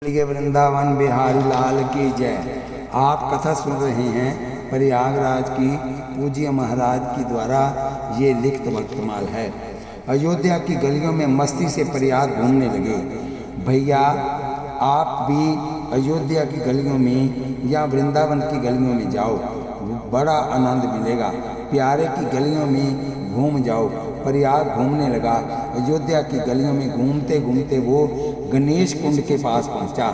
बोलिए वृंदावन बिहारी लाल की जय। आप कथा सुन रहे हैं प्रयागराज की पूज्य महाराज की द्वारा ये लिखित भक्तमाल है। अयोध्या की गलियों में मस्ती से प्रयाग घूमने लगे। भैया आप भी अयोध्या की गलियों में या वृंदावन की गलियों में जाओ, बड़ा आनंद मिलेगा। प्यारे की गलियों में घूम जाओ। प्रयाग घूमने लगा। अयोध्या की गलियों में घूमते घूमते वो गणेश कुंड के पास पहुंचा।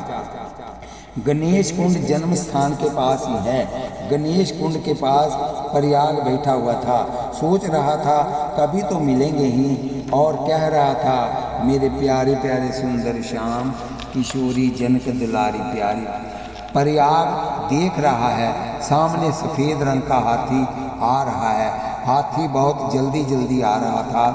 गणेश कुंड जन्म स्थान के पास ही है। गणेश कुंड के पास प्रयाग बैठा हुआ था। सोच रहा था कभी तो मिलेंगे ही, और कह रहा था मेरे प्यारे प्यारे सुंदर श्याम किशोरी जनक दुलारी प्यारी। प्रयाग देख रहा है, सामने सफ़ेद रंग का हाथी आ रहा है। हाथी बहुत जल्दी जल्दी आ रहा था।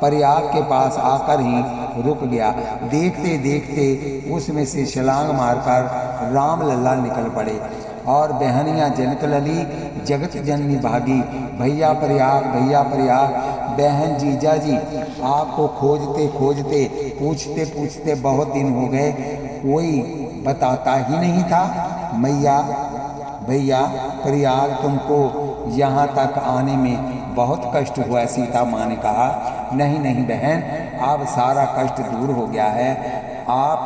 प्रयाग के पास आकर ही रुक गया। देखते देखते उसमें से छलांग मारकर राम लल्ला निकल पड़े और बहनियाँ जनक लली जगत जननी भागी। भैया प्रयाग बहन जीजा जी आपको खोजते खोजते पूछते पूछते बहुत दिन हो गए, कोई बताता ही नहीं था। भैया प्रयाग तुमको यहाँ तक आने में बहुत कष्ट हुआ। सीता माँ ने कहा नहीं बहन, अब सारा कष्ट दूर हो गया है। आप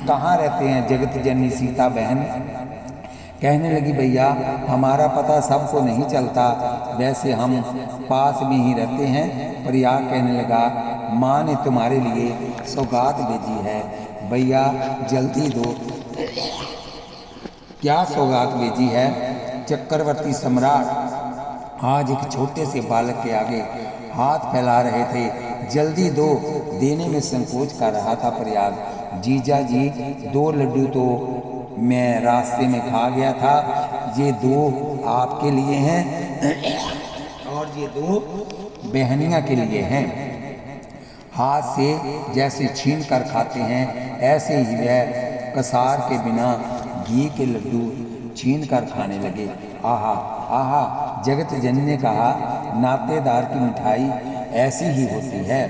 कहाँ रहते हैं जगत जननी सीता बहन? कहने लगी भैया हमारा पता सबको नहीं चलता, वैसे हम पास में ही रहते हैं। प्रयाग कहने लगा माँ ने तुम्हारे लिए सौगात भेजी है, भैया जल्दी दो। क्या सौगात भेजी है? चक्रवर्ती सम्राट आज एक छोटे से बालक के आगे हाथ फैला रहे थे, जल्दी दो। देने में संकोच कर रहा था प्रयाग। जीजा जी 2 लड्डू तो मैं रास्ते में खा गया था, ये 2 आपके लिए हैं और ये 2 बहनियाँ के लिए हैं। हाथ से जैसे छीन कर खाते हैं ऐसे ही वह कसार के बिना घी के लड्डू छीन कर खाने लगे। आहा आहा, जगत जननी ने कहा नातेदार की मिठाई ऐसी ही होती है।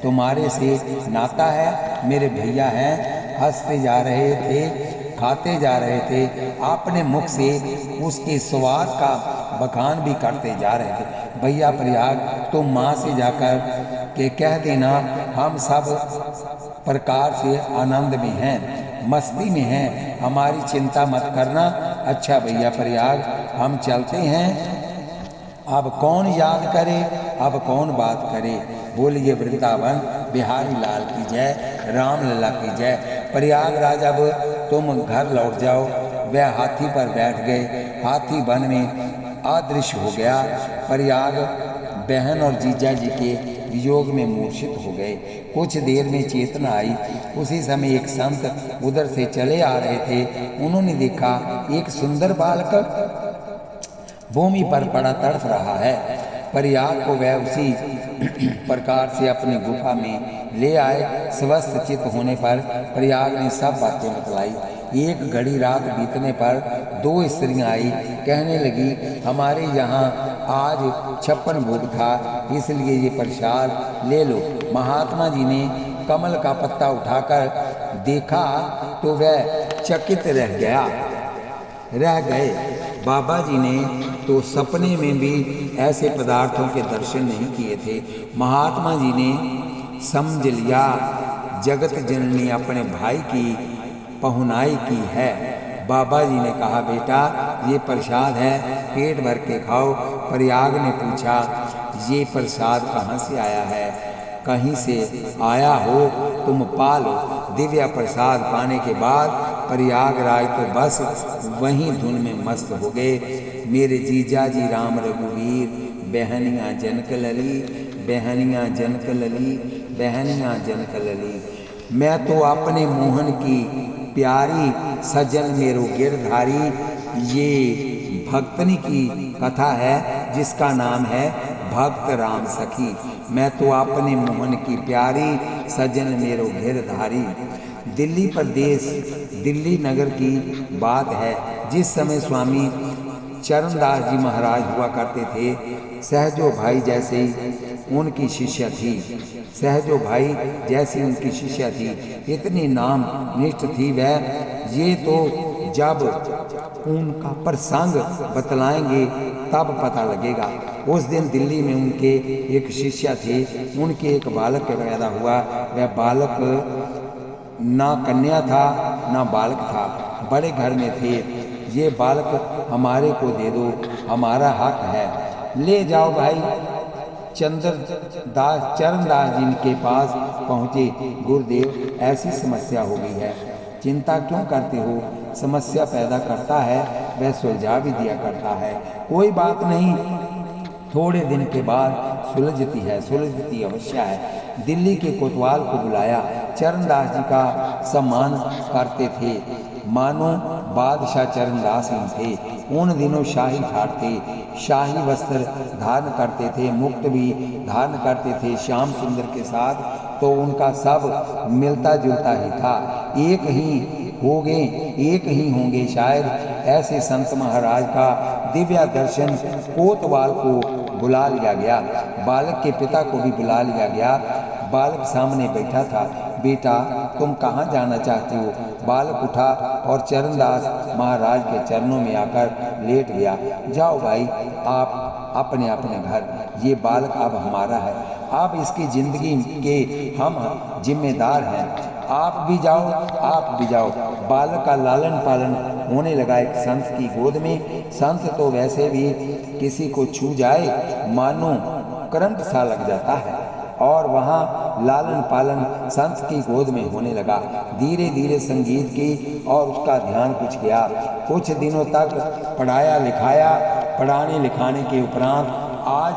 तुम्हारे से नाता है, मेरे भैया हैं। हंसते जा रहे थे, खाते जा रहे थे, अपने मुख से उसके स्वाद का बखान भी करते जा रहे थे। भैया प्रयाग तुम माँ से जाकर के कह देना हम सब प्रकार से आनंद में हैं, मस्ती में हैं, हमारी चिंता मत करना। अच्छा भैया प्रयाग हम चलते हैं, अब कौन याद करे, अब कौन बात करे। बोलिए वृंदावन बिहारी लाल की जय, राम लल्ला की जय। प्रयागराज अब तुम घर लौट जाओ। वह हाथी पर बैठ गए। हाथी वन में अदृश्य हो गया। प्रयाग बहन और जीजा जी के वियोग में मूर्छित हो गए। कुछ देर में चेतना आई। उसी समय एक संत उधर से चले आ रहे थे। उन्होंने देखा एक सुंदर बालक भूमि पर पड़ा तड़फ रहा है। प्रयाग को वह उसी प्रकार से अपनी गुफा में ले आए। स्वस्थ चित्त होने पर प्रयाग ने सब बातें बतलाई। एक घड़ी रात बीतने पर 2 स्त्रियां आई। कहने लगी हमारे यहाँ आज 56 भोग था, इसलिए ये प्रसाद ले लो। महात्मा जी ने कमल का पत्ता उठाकर देखा तो वह चकित रह गए। बाबा जी ने तो सपने में भी ऐसे पदार्थों के दर्शन नहीं किए थे। महात्मा जी ने समझ लिया जगत जननी अपने भाई की पहुनाई की है। बाबा जी ने कहा बेटा ये प्रसाद है, पेट भर के खाओ। प्रयाग ने पूछा ये प्रसाद कहाँ से आया है? कहीं से आया हो तुम पा लो। दिव्य प्रसाद पाने के बाद प्रयागराज तो बस वहीं धुन में मस्त हो गए। मेरे जीजा जी राम रघुवीर, बहनियाँ जनक लली, बहनियाँ जनक लली, बहनियाँ जनक लली। मैं तो अपने मोहन की प्यारी सजन मेरो गिरधारी। ये भक्तनी की कथा है जिसका नाम है भक्त राम सखी। मैं तो अपने मोहन की प्यारी सजन मेरो गिरधारी। दिल्ली प्रदेश दिल्ली नगर की बात है। जिस समय स्वामी चरणदास जी महाराज हुआ करते थे। सहजो भाई जैसे उनकी शिष्या थी, सहजो भाई जैसी उनकी शिष्या थी, इतनी नाम निष्ठ थी वह। ये तो जब उनका प्रसंग बतलाएंगे तब पता लगेगा। उस दिन दिल्ली में उनके एक शिष्या थे, उनके एक बालक पैदा हुआ। वह बालक ना कन्या था ना बालक था, बड़े घर में थे। ये बालक हमारे को दे दो, हमारा हक है, ले जाओ भाई। चरणदास जी के पास पहुँचे। गुरुदेव, ऐसी समस्या हो गई है, चिंता क्यों करते हो? समस्या पैदा करता है वह सुलझा भी दिया करता है, कोई बात नहीं, थोड़े दिन के बाद सुलझती अवश्य है। दिल्ली के कोतवाल को बुलाया। चरणदास जी का सम्मान करते थे, मानो बादशाह चरणदास ही थे। उन दिनों शाही ठाट थे, शाही वस्त्र धारण करते थे, मुक्त भी धारण करते थे। श्याम सुंदर के साथ तो उनका सब मिलता जुलता ही था। एक ही होंगे शायद। ऐसे संत महाराज का दिव्य दर्शन कोतवाल को बुला लिया गया। बालक के पिता को भी बुला लिया गया। बालक सामने बैठा था। बेटा, तुम कहाँ जाना चाहते हो? बालक उठा और चरणदास महाराज के चरणों में आकर लेट गया। जाओ भाई, आप अपने अपने घर, ये बालक अब हमारा है, आप इसकी जिंदगी के हम जिम्मेदार हैं। आप भी जाओ। बालक का लालन पालन होने लगा एक संत की गोद में। संत तो वैसे भी किसी को छू जाए मानो करंट सा लग जाता है, और वहाँ लालन पालन संत की गोद में होने लगा। धीरे धीरे संगीत की और उसका ध्यान कुछ गया। कुछ दिनों तक पढ़ाने लिखाने के उपरांत आज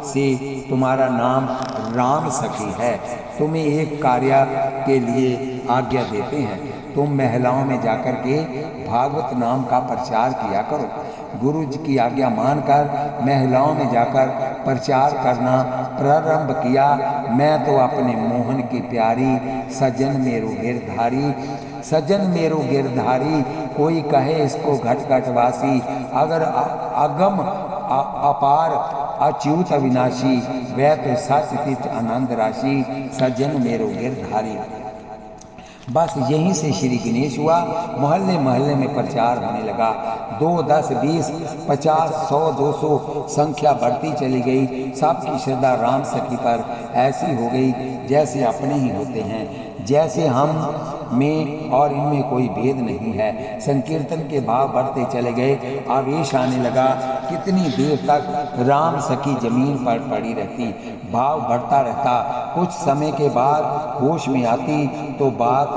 से तुम्हारा नाम राम सखी है। तुम्हें एक कार्य के लिए आज्ञा देते हैं, तुम महिलाओं में जाकर के भागवत नाम का प्रचार किया करो। गुरु जी की आज्ञा मानकर महिलाओं में जाकर प्रचार करना प्रारंभ किया। मैं तो अपने मोहन की प्यारी सजन मेरो गिरधारी, कोई कहे इसको घटघटवासी, अगर अगम अपार अच्युत अविनाशी, वह तो सचित आनंद राशि, सजन मेरो गिरधारी। बस यहीं से श्री गणेश हुआ। मोहल्ले मोहल्ले में प्रचार होने लगा। 2, 10, 20, 50, 100, 200 संख्या बढ़ती चली गई। सबकी श्रद्धा राम सखी पर ऐसी हो गई जैसे अपने ही होते हैं, जैसे हम में और इनमें कोई भेद नहीं है। संकीर्तन के भाव बढ़ते चले गए, आवेश आने लगा। कितनी देर तक राम सखी जमीन पर पड़ी रहती, भाव बढ़ता रहता। कुछ समय के बाद होश में आती तो बात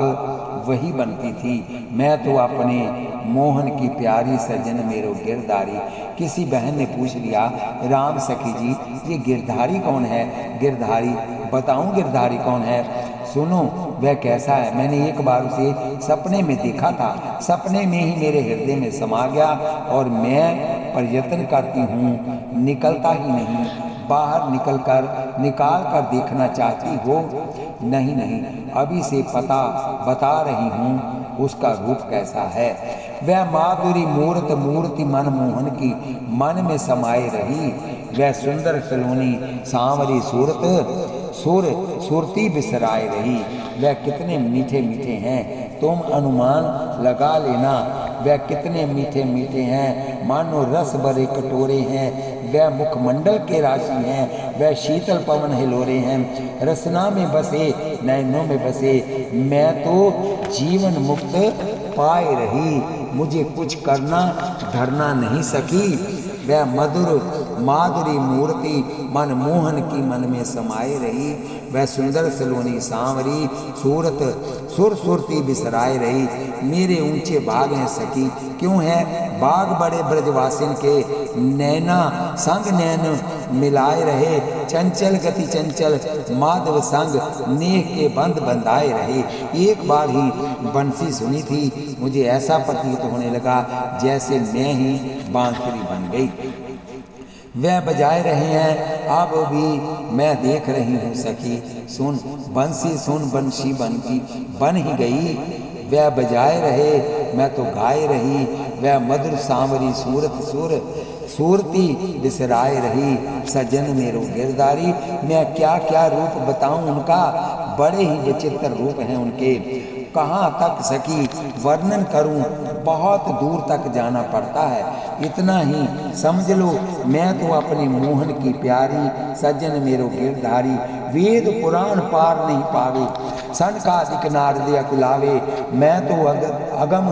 वही बनती थी, मैं तो अपने मोहन की प्यारी सजन मेरो गिरधारी। किसी बहन ने पूछ लिया, राम सखी जी, ये गिरधारी कौन है? गिरधारी बताऊं गिरधारी कौन है? सुनो, वह कैसा है? मैंने एक बार उसे सपने में देखा था, सपने में ही मेरे हृदय में समा गया, और मैं प्रयत्न करती हूँ, निकलता ही नहीं। बाहर निकाल कर देखना चाहती हो? नहीं, अभी से बता रही हूँ उसका रूप कैसा है। वह माधुरी मूर्ति मनमोहन की मन में समाये रही। वह सुंदर सलोनी सांवरी सुरती बिसराए रही। वह कितने मीठे मीठे हैं, तुम अनुमान लगा लेना। वह कितने मीठे मीठे हैं, मानो रस भरे कटोरे हैं। वह मुखमंडल के राशि हैं, वह शीतल पवन हिलोरे हैं। रसना में बसे, नैनों में बसे, मैं तो जीवन मुक्त पाए रही। मुझे कुछ करना धरना नहीं सकी। वह माधुरी मूर्ति मनमोहन की मन में समाये रही। वह सुंदर सलोनी सांवरी सुरती बिसराए रही। मेरे ऊंचे बाग हैं सखी, क्यों है? बाग बड़े ब्रजवासिन के, नैना संग नैन मिलाए रहे। चंचल गति चंचल माधव संग नेह के बंध बंधाए रहे। एक बार ही बंसी सुनी थी, मुझे ऐसा प्रतीत होने लगा जैसे मैं ही बांसुरी बन गई। वह बजाए रहे हैं, अब भी मैं देख रही हूँ सखी। सुन बंसी सुन, बंशी बन ही गई। वह बजाए रहे, मैं तो गाए रही। वह मधुर सांवरी सूरत सुर सूरती बिसराए रही। सजन मेरो गिरधारी, मैं क्या क्या रूप बताऊं उनका, बड़े ही विचित्र रूप हैं उनके। कहाँ तक सखी वर्णन करूं, बहुत दूर तक जाना पड़ता है। इतना ही समझ लो, मैं तो अपने मोहन की प्यारी, सज्जन मेरो गिरधारी, वेद पुराण पार नहीं पावे, सनकादिक नारद अकुलावे। मैं तो अगम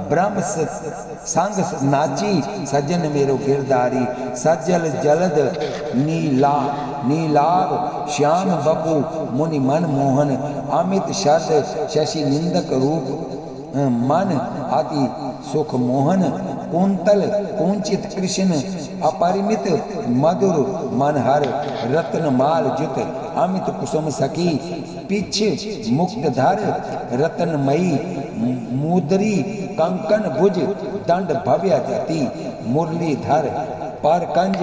ब्रह्म संग नाची, सज्जन मेरो गिरधारी, सज्जल जलद नीलाभ श्याम बपू मुनि मन मोहन, अमित शरद शशि निंदक रूप मन अति सुख मोहन, कुंतल कुंचित कृष्ण अपरिमित मधुर मनहर, रत्नमाल जुत अमित कुसुम सखी, पिछ मुक्तधर रत्नमयी, मुद्री कंकन भुज दंड भव्य जति, मुरलीधर पर कंज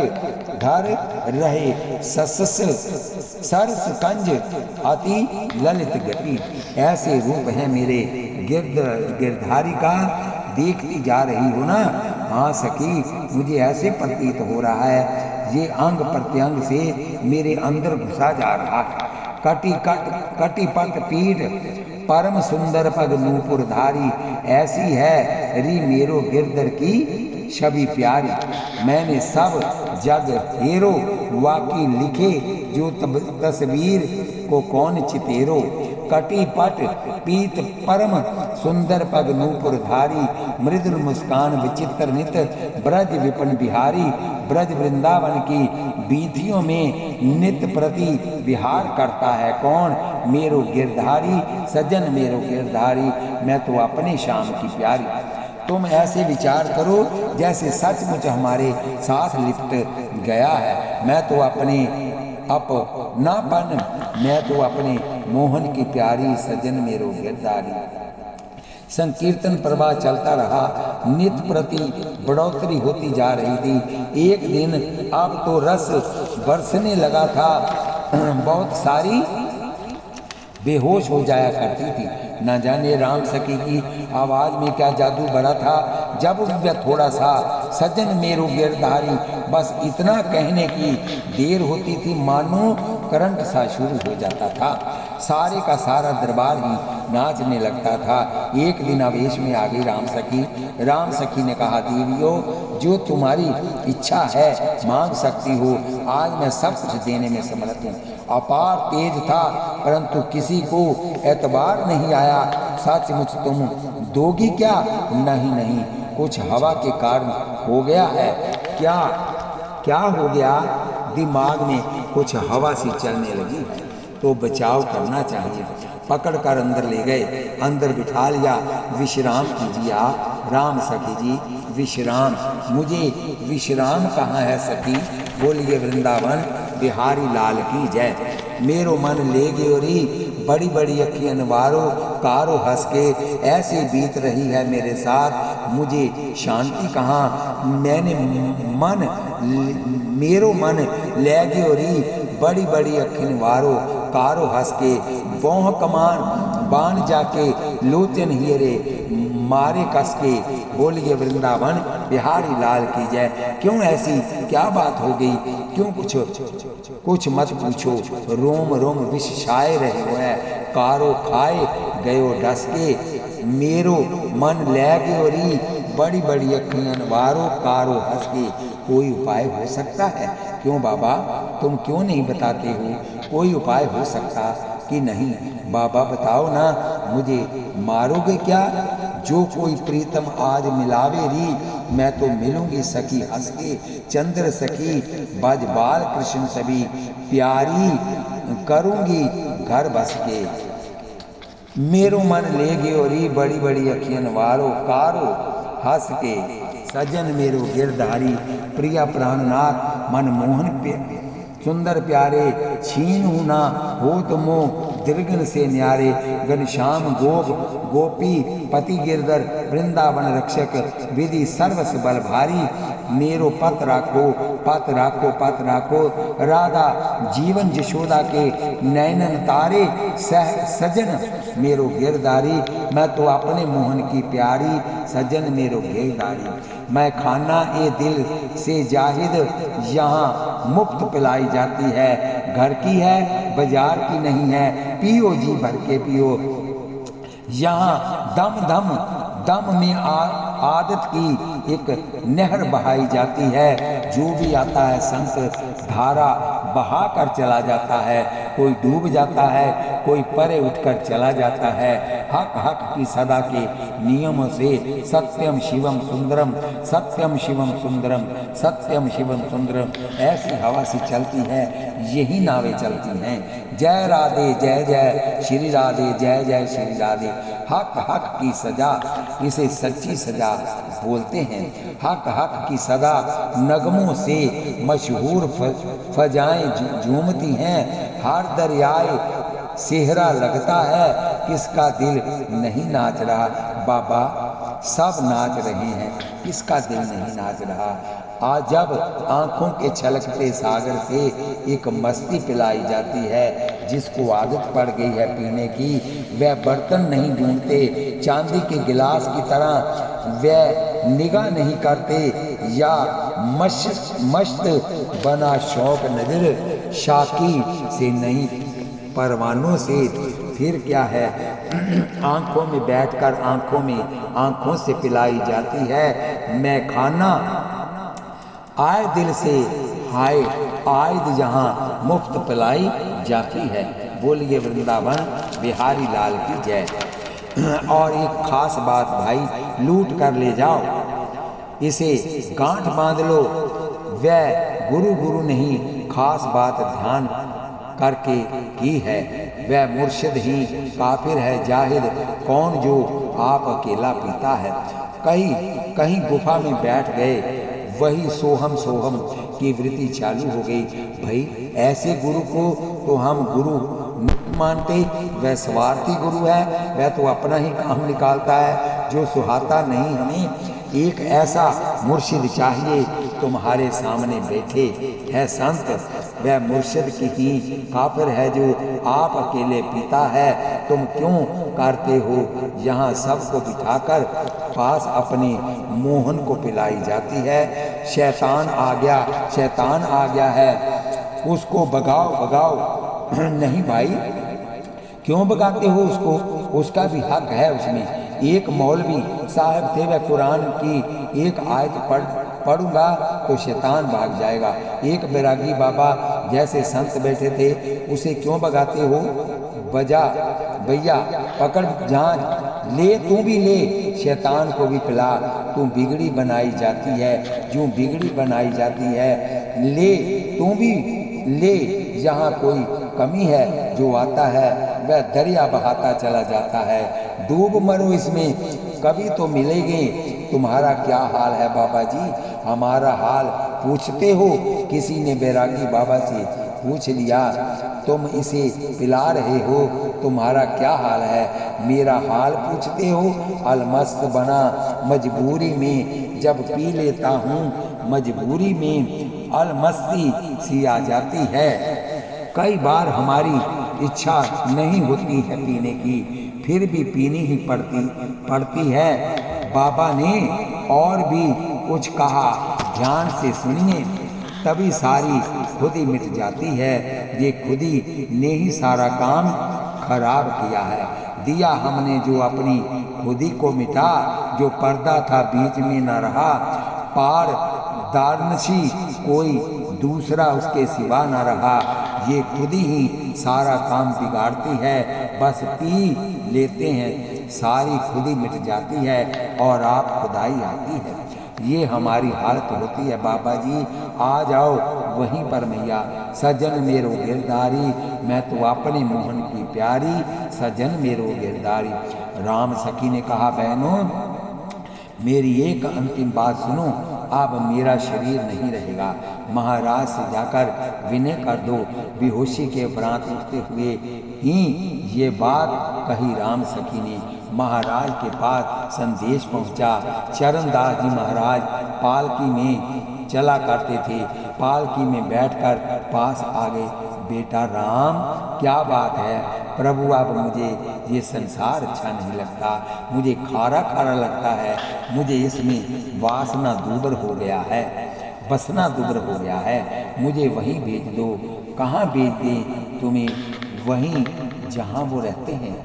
धर रहे सरस कंज अति ललित गति। ऐसे रूप है मेरे गिरधारी का, देखती जा रही हो ना। हाँ सखी, मुझे ऐसे प्रतीत हो रहा है, ये अंग प्रत्यंग से मेरे अंदर घुसा जा रहा है। कटिपट पीठ परम सुंदर पग नूपुरधारी, ऐसी है री मेरो गिरधर की छवि प्यारी। मैंने सब जग हेरो वाकी लिखे, जो तस्वीर को कौन चितेरो। कटिपट पीत परम सुंदर पग नूपुरधारी, मृदुल मुस्कान विचित्र नित ब्रज विपन बिहारी। ब्रज वृंदावन की बीथियों में नित प्रति विहार करता है कौन, मेरो गिरधारी, सज्जन मेरो गिरधारी, मैं तो अपने श्याम की प्यारी। तुम ऐसे विचार करो जैसे सचमुच हमारे साथ लिपट गया है। मैं तो अपने अपनापन, मैं तो अपने मोहन की प्यारी, सज्जन मेरो गिरधारी। संकीर्तन प्रवाह चलता रहा, नित प्रति बढ़ोतरी होती जा रही थी। एक दिन अब तो रस बरसने लगा था, बहुत सारी बेहोश हो जाया करती थी। न जाने राम सखी की आवाज में क्या जादू भरा था। जब वह थोड़ा सा सज्जन मेरो गिरधारी, बस इतना कहने की देर होती थी, मानो करंट सा शुरू हो जाता था। सारे का सारा दरबार ही नाचने लगता था। एक दिन आवेश में आ गई राम सखी। राम सखी ने कहा, देवियों, जो तुम्हारी इच्छा है मांग सकती हो, आज मैं सब कुछ देने में समर्थ हूँ। अपार तेज था, परंतु किसी को एतबार नहीं आया। सचमुच तुम दोगी क्या? नहीं नहीं, कुछ हवा के कारण हो गया है। क्या हो गया? दिमाग में कुछ हवा सी चलने लगी, तो बचाव करना चाहिए। पकड़ कर अंदर ले गए, अंदर बिठा लिया। विश्राम कीजिए आप राम सखी जी, विश्राम। मुझे विश्राम कहाँ है सखी? बोलिए वृंदावन बिहारी लाल की जय। मेरो मन ले गोरी, बड़ी बड़ी अखियन वारो, कारो हंस के ऐसे बीत रही है मेरे साथ, मुझे शांति कहाँ। मेरो मन ले गोरी, बड़ी बड़ी अखियन वारो, कारो हंस के, बोह कमान बाण जाके, लोचन हियरे मारे कस के। बोलिए वृंदावन बिहारी लाल की जय। क्यों ऐसी क्या बात हो गई? क्यों कुछ मत पूछो, रोम रोम विष छाए रहे हो है, कारो खाए गयो डस के। मेरो मन ले गोरी, बड़ी बड़ी अखियन वारो, कारो हंस के। कोई उपाय हो सकता है? क्यों बाबा, तुम क्यों नहीं बताते हो? कोई उपाय हो सकता कि नहीं? बाबा बताओ ना, मुझे मारोगे क्या? जो कोई प्रीतम आज मिलावे री, मैं तो मिलूंगी सखी हंस के। चंद्र सखी बजबाल कृष्ण सभी, प्यारी करूंगी घर बस के। मेरो मन ले गोरी, बड़ी बड़ी अखियन वारो, कारो हंस के। सजन मेरो गिरधारी, प्रिया प्राणनाथ, मन मोहन पे सुंदर प्यारे, छीनू ना हो तुमो दीर्घन से न्यारे, घनश्याम गोप गोपी पति गिरधर, वृंदावन रक्षक, विधि सर्वस बल भारी, मेरो पत राखो पत राखो पत राखो। राधा जीवन यशोदा के नैनन तारे, सजन मेरो गिरधारी, मैं तो अपने मोहन की प्यारी, सजन मेरो गिरधारी। मैं खाना ए दिल से जाहिद, यहाँ मुफ्त पिलाई जाती है, घर की है बाजार की नहीं है, पियो जी भर के पियो। यहाँ दम दम दम में आदत की एक नहर बहाई जाती है, जो भी आता है संत धारा बहा कर चला जाता है, कोई डूब जाता है, कोई परे उठकर चला जाता है। हक हक की सदा के नियम से, सत्यम शिवम सुंदरम, सत्यम शिवम सुंदरम, सत्यम शिवम सुंदरम, ऐसी हवा से चलती है, यही नावें चलती हैं। जय राधे जय जय श्री राधे, जय जय श्री राधे। हक हक की सजा, इसे सच्ची सजा बोलते हैं। हक हक की सदा नगमों से मशहूर फजाएं झूमती हैं, हर दरियाए सेहरा लगता है, किसका दिल नहीं नाच रहा। बाबा सब नाच रहे हैं, किसका दिल नहीं नाच रहा। आज जब आंखों के छलकते सागर से एक मस्ती पिलाई जाती है, जिसको आदत पड़ गई है पीने की, वह बर्तन नहीं ढूंढते, चांदी के गिलास की तरह वह निगाह नहीं करते, या मस्त बना शौक नजर शाकी से नहीं परवानों से। फिर क्या है, आंखों में बैठकर आंखों से पिलाई जाती है। मैं खाना आए दिल से हाय आयद जहाँ मुफ्त पिलाई जाती है। बोलिए वृंदावन बिहारी लाल की जय। और एक खास बात भाई, लूट कर ले जाओ, इसे गांठ बांध लो, वह गुरु नहीं, खास बात ध्यान करके की है, वह मुर्शिद ही काफिर है जाहिद, कौन जो आप अकेला पीता है। कहीं गुफा में बैठ गए, वही सोहम सोहम की वृत्ति चालू हो गई। भाई ऐसे गुरु को तो हम गुरु नहीं मानते, वह स्वार्थी गुरु है, वह तो अपना ही काम निकालता है, जो सुहाता नहीं। हमें एक ऐसा मुर्शिद चाहिए, तुम्हारे सामने बैठे है संत, वह मुर्शिद की ही काफिर है, जो आप अकेले पीता है। तुम क्यों करते हो यहाँ सबको बिठाकर पास अपने मोहन को पिलाई जाती है। शैतान आ गया है, उसको भगाओ। नहीं भाई, क्यों भगाते हो उसको, उसका भी हक है उसमें। एक मौलवी साहब थे, वह कुरान की एक आयत पढ़ूंगा तो शैतान भाग जाएगा। एक बैरागी बाबा जैसे संत बैठे थे, उसे क्यों भगाते हो। बजा भैया, पकड़ झांझ ले, तू भी ले, शैतान को भी पिला, तू बिगड़ी बनाई जाती है, जो बिगड़ी बनाई जाती है, ले तू भी ले। यहाँ कोई कमी है, जो आता है वह दरिया बहाता चला जाता है, डूब मरो इसमें, कभी तो मिलेंगे। तुम्हारा क्या हाल है बाबा जी, हमारा हाल पूछते हो। किसी ने बैरागी बाबा से पूछ लिया, तुम इसे पिला रहे हो, तुम्हारा क्या हाल है, मेरा हाल पूछते हो। अलमस्त बना मजबूरी में, जब पी लेता हूँ मजबूरी में, अलमस्ती सी आ जाती है। कई बार हमारी इच्छा नहीं होती है पीने की, फिर भी पीनी ही पड़ती है। बाबा ने और भी कुछ कहा, ध्यान से सुनिए, तभी सारी खुदी मिट जाती है। ये खुदी ने ही सारा काम खराब किया है। दिया हमने जो अपनी खुदी को मिटा, जो पर्दा था बीच में न रहा, पार दारनशी कोई दूसरा उसके सिवा न रहा। ये खुदी ही सारा काम बिगाड़ती है, बस पी लेते हैं, सारी खुदी मिट जाती है और आप खुदाई आती है। ये हमारी हालत होती है बाबा जी, आ जाओ वहीं पर मैया। सजन मेरो गिरधारी, मैं तो अपने मोहन की प्यारी, सजन मेरो गिरधारी। राम सखी ने कहा, बहनों मेरी एक अंतिम बात सुनो, अब मेरा शरीर नहीं रहेगा। महाराज से जाकर विनय कर दो। बेहोशी के उपरांत उठते हुए ही ये बात कही राम सखी ने। महाराज के पास संदेश पहुंचा। चरणदास जी महाराज पालकी में चला करते थे। पालकी में बैठकर पास आ गए। बेटा राम, क्या बात है? प्रभु, अब मुझे ये संसार अच्छा नहीं लगता, मुझे खारा खारा लगता है, मुझे इसमें वासना दूबर हो गया है, बसना दूबर हो गया है, मुझे वहीं भेज दो। कहाँ भेज दें तुम्हें? वहीं जहाँ वो रहते हैं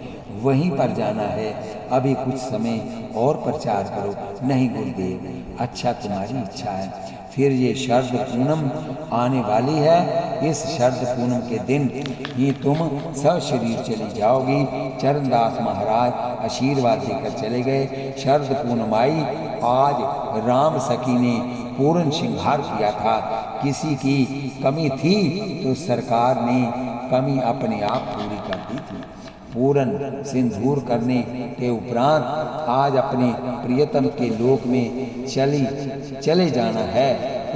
वहीं पर जाना है। अभी कुछ समय और प्रचार करो। नहीं गुरुदेव, अच्छा तुम्हारी इच्छा है। फिर ये शरद पूनम आने वाली है। इस शरद पूनम के दिन ही तुम सशरीर चली जाओगी। चरणदास महाराज आशीर्वाद देकर चले गए। शरद पूनम आई। आज राम सखी ने पूर्ण श्रृंगार किया था। किसी की कमी थी तो सरकार ने कमी अपने आप पूरी कर दी थी। पूर्ण सिंदूर करने के उपरांत आज अपने प्रियतम के लोक में चले जाना है।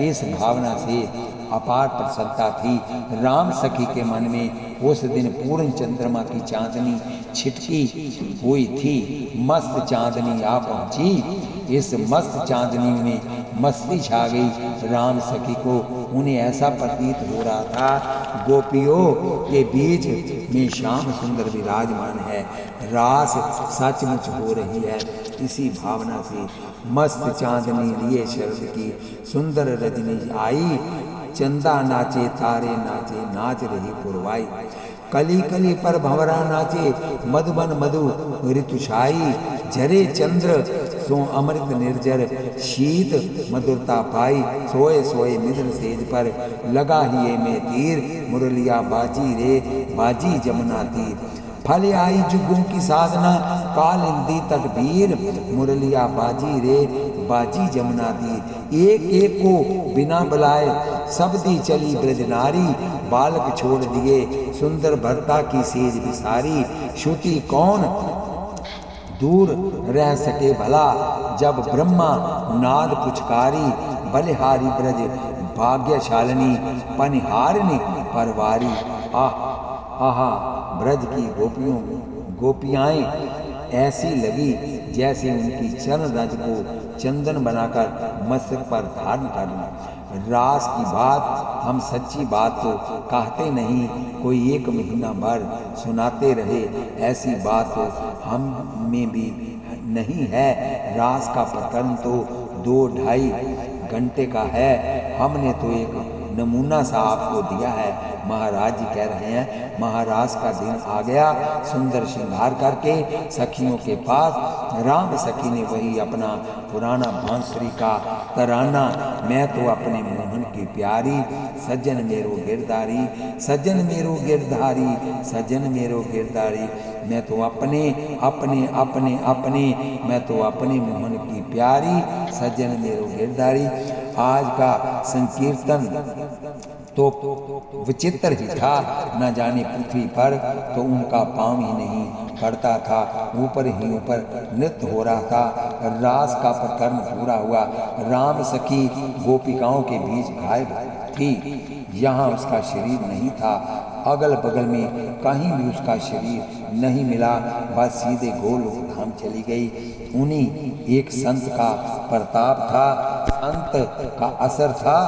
इस भावना से अपार प्रसन्नता थी राम सखी के मन में। उस दिन पूर्ण चंद्रमा की चांदनी छिटकी हुई थी। मस्त चांदनी आ पहुंची। इस मस्त चांदनी में मस्ती छा गई राम सखी को। उन्हें ऐसा प्रतीत हो रहा था गोपियों के बीच में श्याम सुंदर विराजमान है, रास सचमुच हो रही है। इसी भावना से मस्त चांदनी लिए शरद की सुंदर रजनी आई। चंदा नाचे, तारे नाचे, नाच रही पुरवाई। कली कली पर भंवरा नाचे, मधुबन मधु ऋतुषाई। झरे चंद्र सो अमृत निर्जर, शीत मधुरता पाई। सोए सोए मित्र सेज पर, लगा हिये में तीर। मुरलिया बाजी रे, बाजी जमुना तीर। फल आई जुगों की साधना, कालिंदी तकबीर। मुरलिया बाजी रे, बाजी जमुना तीर। एक एक को बिना बुलाए सब दी चली ब्रज नारी। बालक छोड़ दिए सुंदर भरता की सेज बिसारी। श्रुति कौन दूर रह सके भला, जब ब्रह्मा नाद पुचकारी। बलिहारी ब्रज भाग्यशालिनी, पनिहारिणी परवारी। आहा, ब्रज की गोपियाएं ऐसी लगी जैसे उनकी चरण रज को चंदन बनाकर मस्तक पर धारण कर लें। रास की बात हम सच्ची बात तो कहते नहीं, कोई एक महीना भर सुनाते रहे, ऐसी बात तो हम में भी नहीं है। रास का प्रकरण तो 2-2.5 घंटे का है। हमने तो एक नमूना सा आपको दिया है। महाराज जी कह रहे हैं महाराज का दिन आ गया। सुंदर श्रृंगार करके सखियों के पास राम सखी ने वही अपना पुराना बांसुरी का तराना, मैं तो अपने मोहन की प्यारी, सज्जन मेरो गिरधारी, सज्जन मेरो गिरधारी, सज्जन मेरो गिरधारी। मैं तो अपने अपने अपने अपने मैं तो अपने मोहन की प्यारी, सज्जन मेरो गिरधारी। आज का संकीर्तन तो विचित्र ही था। न जाने पृथ्वी पर तो उनका पांव ही नहीं पड़ता था, ऊपर ही ऊपर नृत्य हो रहा था। रास का प्रकरण पूरा हुआ। राम सखी गोपिकाओं के बीच गायब थी। यहाँ उसका शरीर नहीं था। अगल बगल में कहीं भी उसका शरीर नहीं मिला। बस सीधे गोलोक धाम चली गई। उन्हीं एक संत का प्रताप था, संत का असर था।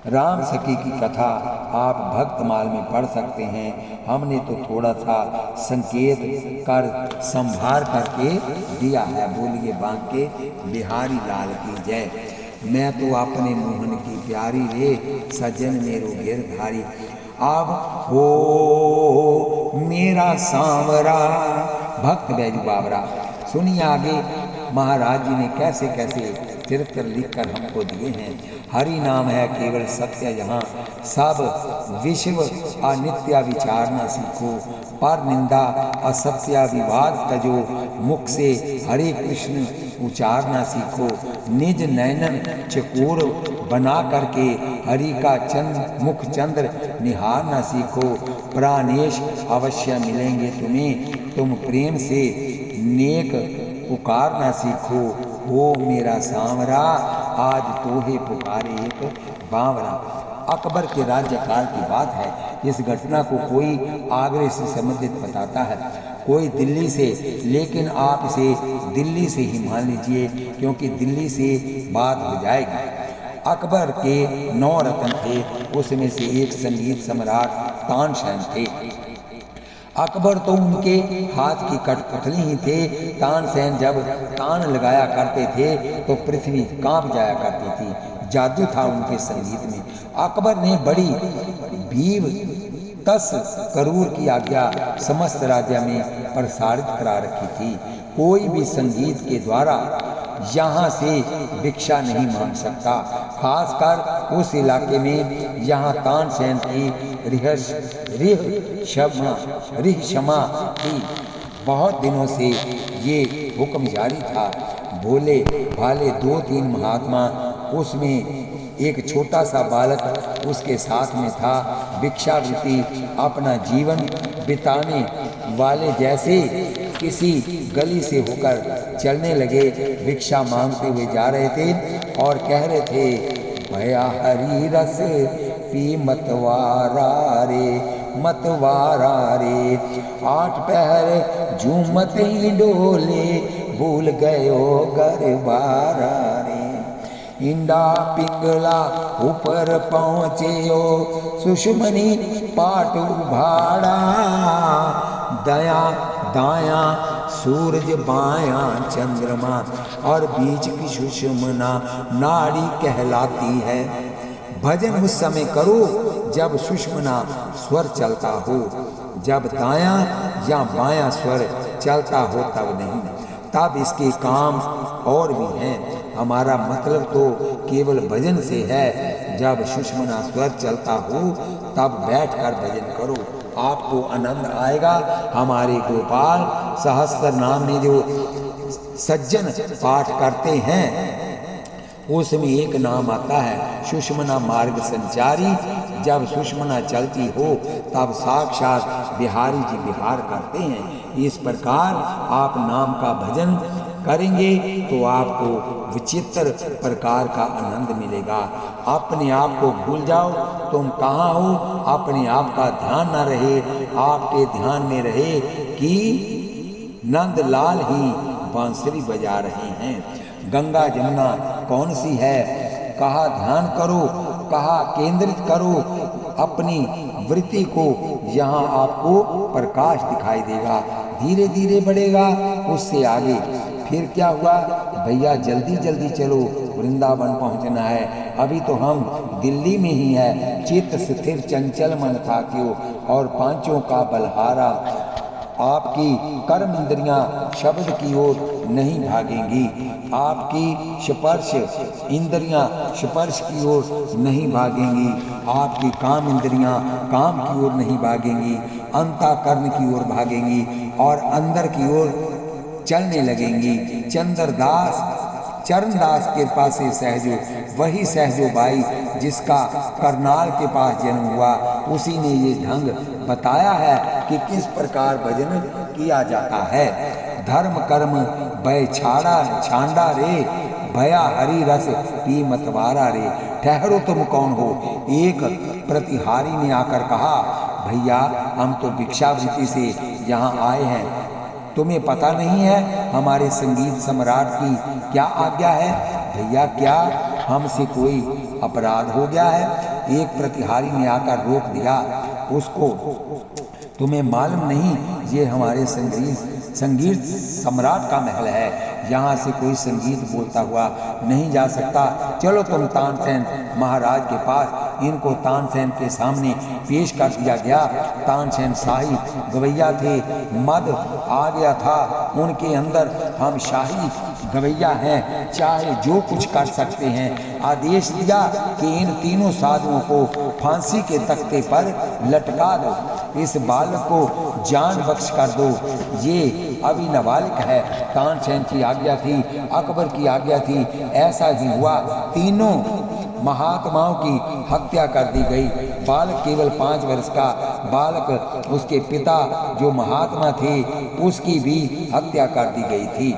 राम सखी की कथा आप भक्तमाल में पढ़ सकते हैं। हमने तो थोड़ा सा संकेत कर संभार करके दिया है। बोलिए बांके बिहारी लाल की जय। मैं तो अपने मोहन की प्यारी रे, सज्जन मेरो गिरधारी। अब हो मेरा सांवरा, भक्त बैजू बाबरा। सुनिए आगे महाराज जी ने कैसे कैसे चरित्र लिखकर हमको दिए हैं। हरि नाम है केवल सत्य, यहाँ सब विश्व अनित्य विचारना सीखो। पर निंदा असत्य विवाद तजो, मुख से हरे कृष्ण उचारना सीखो। निज नयनन चकोर बना करके हरि का मुख चंद्र निहारना सीखो। प्राणेश अवश्य मिलेंगे तुम्हें, तुम प्रेम से नेक पुकारना सीखो। हो मेरा सांवरा, आज तोहे पुकारे एक बावरा। अकबर के राज्यकाल की बात है। इस घटना को कोई आगरे से संबंधित बताता है, कोई दिल्ली से, लेकिन आप इसे दिल्ली से ही मान लीजिए क्योंकि दिल्ली से बात हो जाएगी। अकबर के 9 रत्न थे, उसमें से एक संगीत सम्राट तानसेन थे। अकबर तो उनके हाथ की कठपुतली ही थे। तानसेन जब तान लगाया करते थे तो पृथ्वी कांप जाया करती थी। जादू था उनके संगीत में। अकबर ने बड़ी भीव तस करूर की आज्ञा समस्त राज्य में प्रसारित करा रखी थी। कोई भी संगीत के द्वारा यहाँ से भिक्षा नहीं मांग सकता, खासकर उस इलाके में यहाँ तानसेन की रिह क्षमा थी। बहुत दिनों से ये हुक्म जारी था। भोले भाले 2-3 महात्मा, उसमें एक छोटा सा बालक उसके साथ में था। भिक्षावृत्ति अपना जीवन बिताने वाले जैसे किसी गली से होकर चलने लगे, भिक्षा मांगते हुए जा रहे थे और कह रहे थे, भया हरी रस पी मतवारा रे, मतवारा रे। 8 पहर झूमत ही डोले, भूल गयो गरबारा रे। इंडा पिंगला ऊपर पहुँचे सुषमनी पाट उभाड़ा, दया दाया सूरज बाया चंद्रमा, और बीच की सुषमना नाड़ी कहलाती है। भजन उस समय करो जब सुषमना स्वर चलता हो, जब दाया या बाया स्वर चलता हो तब नहीं। तब इसके काम और भी हैं। हमारा मतलब तो केवल भजन से है। जब सुषमना स्वर चलता हो तब बैठकर भजन करो, आपको आनंद आएगा। हमारे गोपाल सहस्त्र नाम में जो सज्जन पाठ करते हैं उसमें एक नाम आता है सुषमना मार्ग संचारी। जब सुषमना चलती हो तब साक्षात बिहारी जी विहार करते हैं। इस प्रकार आप नाम का भजन करेंगे तो आपको विचित्र प्रकार का आनंद मिलेगा। अपने आप को भूल जाओ, तुम कहाँ हो, अपने आप का ध्यान न रहे, आपके ध्यान में रहे कि नंदलाल ही बांसुरी बजा रहे हैं। गंगा जमुना कौन सी है, कहाँ ध्यान करो, कहाँ केंद्रित करो अपनी वृत्ति को, यहाँ आपको प्रकाश दिखाई देगा। धीरे धीरे बढ़ेगा, उससे आगे फिर क्या हुआ, भैया जल्दी जल्दी चलो, वृंदावन पहुंचना है। अभी तो हम दिल्ली में ही है। चित्त स्थिर चंचल मन था क्यों, और पांचों का बलहारा। आपकी कर्म इंद्रियां शब्द की ओर नहीं भागेंगी, आपकी स्पर्श इंद्रियां स्पर्श की ओर नहीं भागेंगी, आपकी काम इंद्रियां काम की ओर नहीं भागेंगी, अंतःकरण की ओर भागेंगी और अंदर की ओर चलने लगेंगी। चरणदास के पास से सहजो, वही सहजो बाई जिसका करनाल के पास जन्म हुआ, उसी ने ये ढंग बताया है कि किस प्रकार भजन किया जाता है। धर्म कर्म भय छांडा रे, भया हरि रस पी मतवारा रे। ठहरो तुम कौन हो, एक प्रतिहारी ने आकर कहा, भैया हम तो भिक्षावृत्ति से यहाँ आए हैं, तुम्हें पता नहीं है हमारे संगीत सम्राट की क्या आज्ञा है। भैया क्या हमसे कोई अपराध हो गया है? एक प्रतिहारी ने आकर रोक दिया उसको, तुम्हें मालूम नहीं ये हमारे संगीत सम्राट का महल है, यहाँ से कोई संगीत बोलता हुआ नहीं जा सकता। चलो तुम तानसेन महाराज के पास। इनको तानसेन के सामने पेश कर दिया गया। तानसेन शाही गवैया थे, मद आ गया था उनके अंदर, हम शाही गवैया हैं, चाहे जो कुछ कर सकते हैं। आदेश दिया कि इन तीनों साधुओं को फांसी के तख्ते पर लटका दो, इस बालक को जान बख्श कर दो, ये अभी नाबालिग है। तानसेन की आज्ञा थी, अकबर की आज्ञा थी, ऐसा ही हुआ। तीनों महात्माओं की हत्या कर दी गई। बालक केवल 5 वर्ष का बालक, उसके पिता जो महात्मा थे उसकी भी हत्या कर दी गई थी।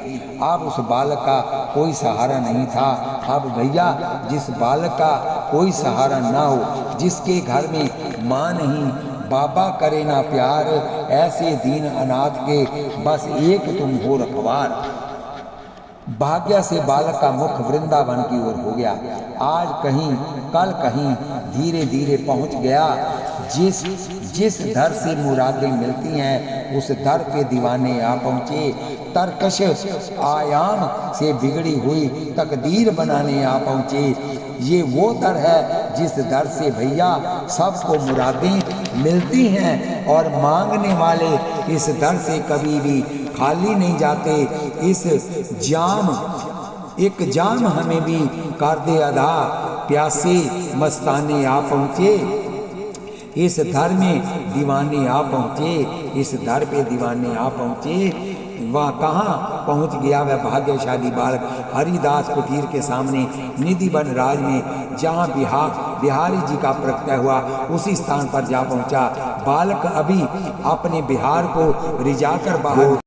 अब उस बालक का कोई सहारा नहीं था। अब भैया जिस बालक का कोई सहारा ना हो, जिसके घर में माँ नहीं, बाबा करे ना प्यार, ऐसे दीन अनाथ के बस एक तुम हो रखवार। भाग्य से बालक का मुख वृंदावन की ओर हो गया। आज कहीं कल कहीं धीरे धीरे पहुंच गया। जिस दर से मुरादें मिलती हैं उस दर पे दीवाने आ पहुँचे। तरकश आयाम से बिगड़ी हुई तकदीर बनाने आ पहुँचे। ये वो दर है जिस दर से भैया सबको मुरादें मिलती हैं, और मांगने वाले इस दर से कभी भी खाली नहीं जाते। इस एक जाम हमें भी कर दे अदा, प्यासे मस्ताने आ पहुँचे। इस दर में दीवाने आ पहुँचे, इस दर पे दीवाने आ पहुँचे। वह कहाँ पहुँच गया वह भाग्यशाली बालक? हरिदास कुटीर के सामने निधि वन राज में, जहाँ बिहारी जी का प्रत्यय हुआ, उसी स्थान पर जा पहुँचा। बालक अभी अपने बिहार को रिझाकर बाहर